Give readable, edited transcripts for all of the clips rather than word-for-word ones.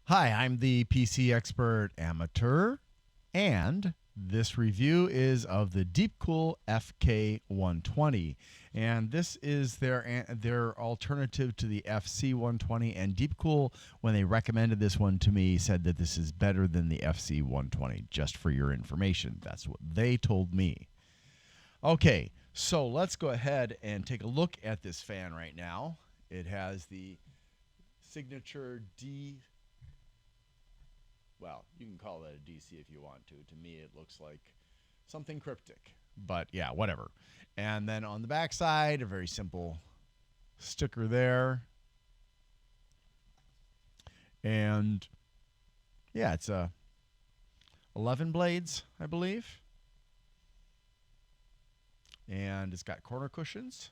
Hi, I'm the PC Expert Amateur, and this review is of the Deepcool FK120. And this is their alternative to the FC120. And Deepcool, when they recommended this one to me, said that this is better than the FC120, just for your information. That's what they told me. Okay, so let's go ahead and take a look at this fan right now. It has the signature D. Well, you can call that a DC if you want to. To me, it looks like something cryptic, but yeah, whatever. And then on the back side, a very simple sticker there. And yeah, it's a 11 blades, I believe. And it's got corner cushions.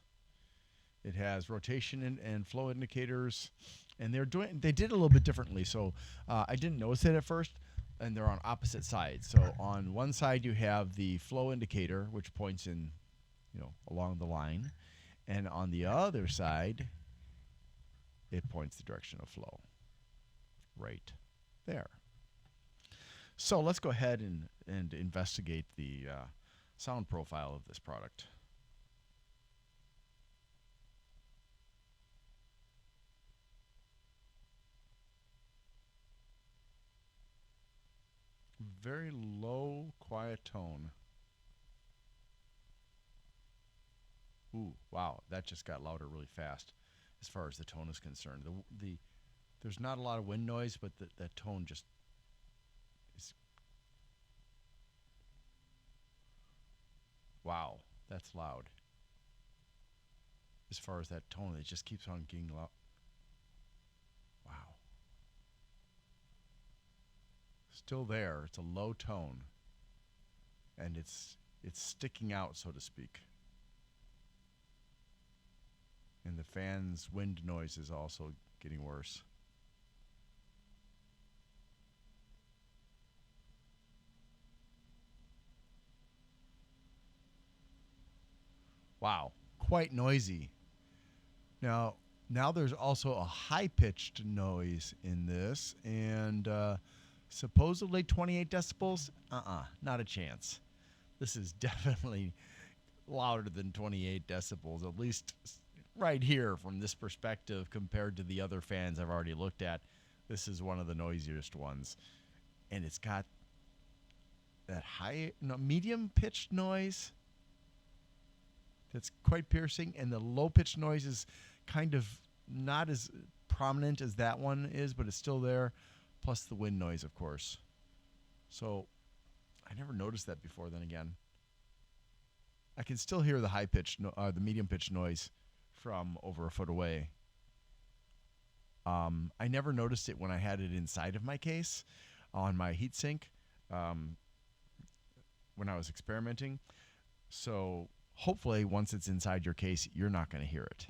It has rotation and flow indicators, and they did it a little bit differently. So I didn't notice it at first, and they're on opposite sides. So on one side you have the flow indicator, which points in, along the line, and on the other side, it points the direction of flow, right there. So let's go ahead and investigate the sound profile of this product. Very low, quiet tone. Ooh, wow, that just got louder really fast as far as the tone is concerned. There's not a lot of wind noise, but that tone just is, wow, that's loud. As far as that tone, it just keeps on getting loud. Wow. Still there. It's a low tone, and it's sticking out, so to speak. And the fan's wind noise is also getting worse. Wow, quite noisy. Now, now there's also a high-pitched noise in this, and supposedly 28 decibels. Not a chance. This is definitely louder than 28 decibels, at least right here from this perspective compared to the other fans I've already looked at. This is one of the noisiest ones, and it's got that medium pitched noise that's quite piercing, and the low pitched noise is kind of not as prominent as that one is, but it's still there, plus the wind noise, of course. So I never noticed that before. Then again, I can still hear the the medium pitched noise from over a foot away. I never noticed it when I had it inside of my case on my heatsink when I was experimenting. So hopefully, once it's inside your case, you're not going to hear it.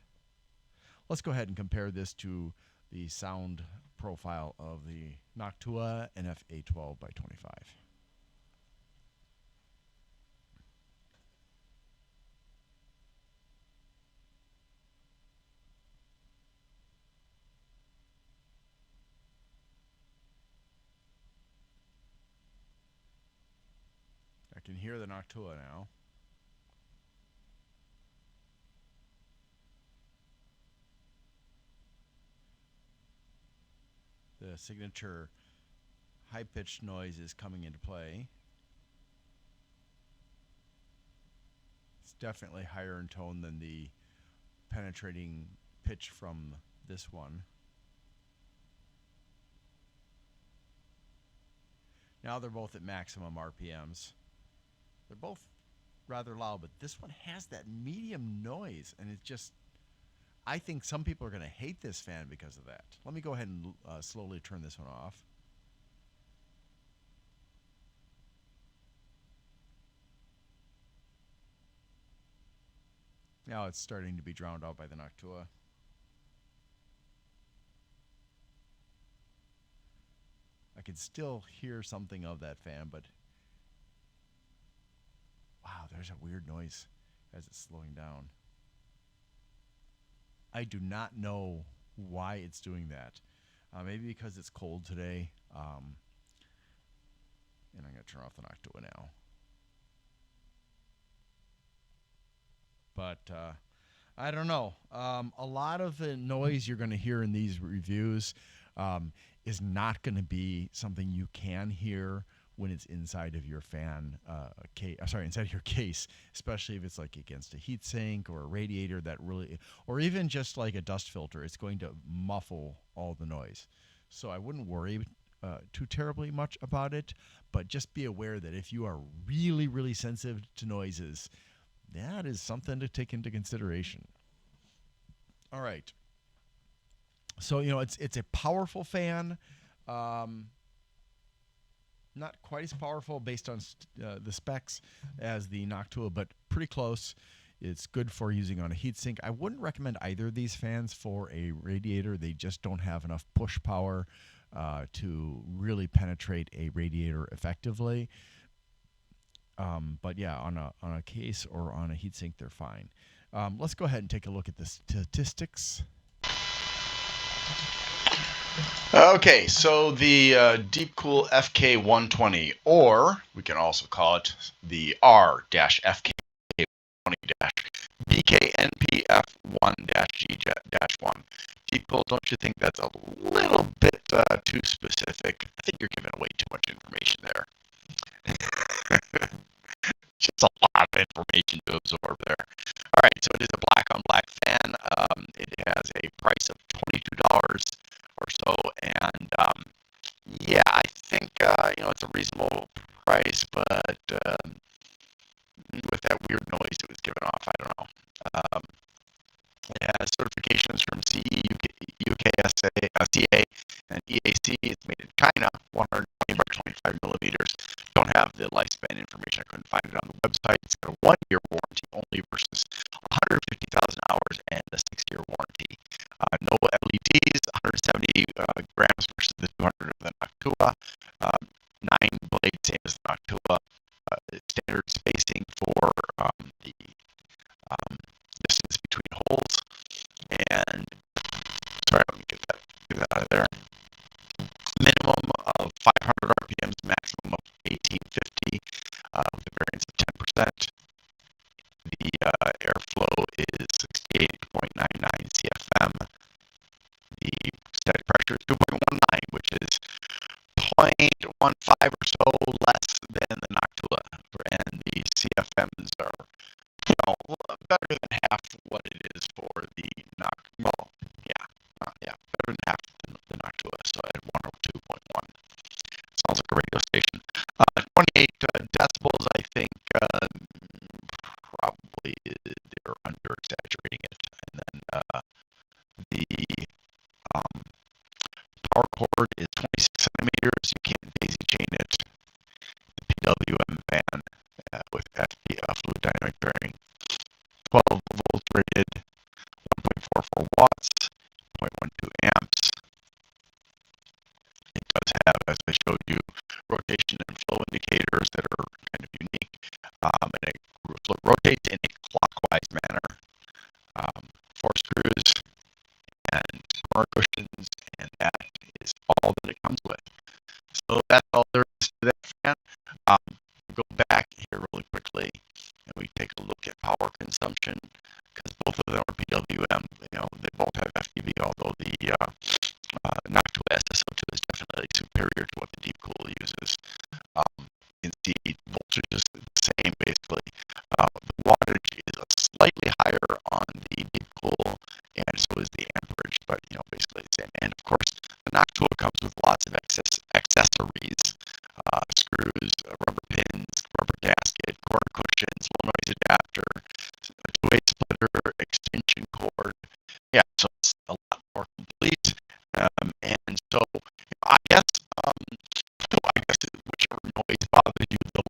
Let's go ahead and compare this to the sound profile of the Noctua NF812x25. I can hear the Noctua now. The signature high-pitched noise is coming into play. It's definitely higher in tone than the penetrating pitch from this one. Now they're both at maximum RPMs. They're both rather loud, but this one has that medium noise, and it just, I think some people are going to hate this fan because of that. Let me go ahead and slowly turn this one off. Now it's starting to be drowned out by the Noctua. I can still hear something of that fan, but wow, there's a weird noise as it's slowing down. I do not know why it's doing that. Maybe because it's cold today. And I'm going to turn off the Noctua now. But I don't know. A lot of the noise you're going to hear in these reviews is not going to be something you can hear when it's inside of your fan case. Sorry, inside of your case, especially if it's like against a heat sink or a radiator that really, or even just like a dust filter. It's going to muffle all the noise. So I wouldn't worry too terribly much about it, but just be aware that if you are really, really sensitive to noises, that is something to take into consideration. All right. So it's a powerful fan. Not quite as powerful based on the specs as the Noctua, but pretty close. It's good for using on a heatsink. I wouldn't recommend either of these fans for a radiator. They just don't have enough push power to really penetrate a radiator effectively. But yeah, on a case or on a heatsink, they're fine. Let's go ahead and take a look at the statistics. Okay, so the Deepcool FK120, or we can also call it the R-FK20-BKNPF1-G-1. Deepcool, don't you think that's a little bit too specific? I think you're giving away too much information there. Just a lot of information to absorb there. All right, so it is a black on black fan. It has a price of $22 or so, and yeah, I think it's a reasonable price, but with that weird noise it was giving off, I don't know. It has certifications from CE, UKSA, CA, and EAC. It's made in China, 120 by 25 millimeters. Don't have the lifespan information. I couldn't find it on the website. It's got a 1-year warranty only versus 150,000 hours and a 6-year warranty. No LEDs, 170 grams versus the 200 of the Noctua. 9 blades, same as the Noctua. Standard spacing for the distance between holes. And sorry, let me get that out of there. Minimum of 500 RPMs, maximum of 1850, with a variance of 10%. The airflow is 68.99 CFM. The static pressure is 2.19, which is 0.15 or so less than the Noctua, and the CFMs are better than half what it is for the Noctua. Well, better than half the Noctua, so at 102.1. Sounds like a radio station. 28 decibels, I think probably they're under exaggerating it. And then the power cord is 26 centimeters. You can't daisy chain it. The PWM fan with fluid dynamic bearing, 12 volts rated, 1.44 watts, 0.12 amps. It does have, as I showed you, rotation and flow indicators that are kind of unique. And it rotates in a clockwise manner. 4 screws and corner cushions, and that is all that it comes with. So that's all there is to that fan. Go back here really quickly, and we take a look at power consumption, because both of them are PWM. They both have FPV, although the Noctua SSO2 is definitely superior to what the Deepcool uses. You can see voltage is the same, basically. The wattage is slightly higher on the Deepcool, and so is the amperage, but basically the same. And of course, the Noctua comes with lots of accessories: screws, rubber pins, rubber gasket, corner cushions, low noise adapter, a 2-way splitter, extension cord. Yeah, so it's a lot more complete. And so I guess whichever noise bothers you the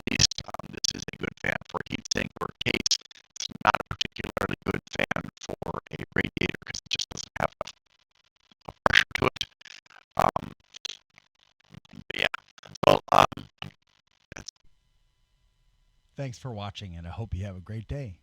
least, this is a good fan for a heatsink or a case. It's not a particularly good fan for a radiator because it just doesn't have enough pressure to it. But yeah, well, Thanks for watching, and I hope you have a great day.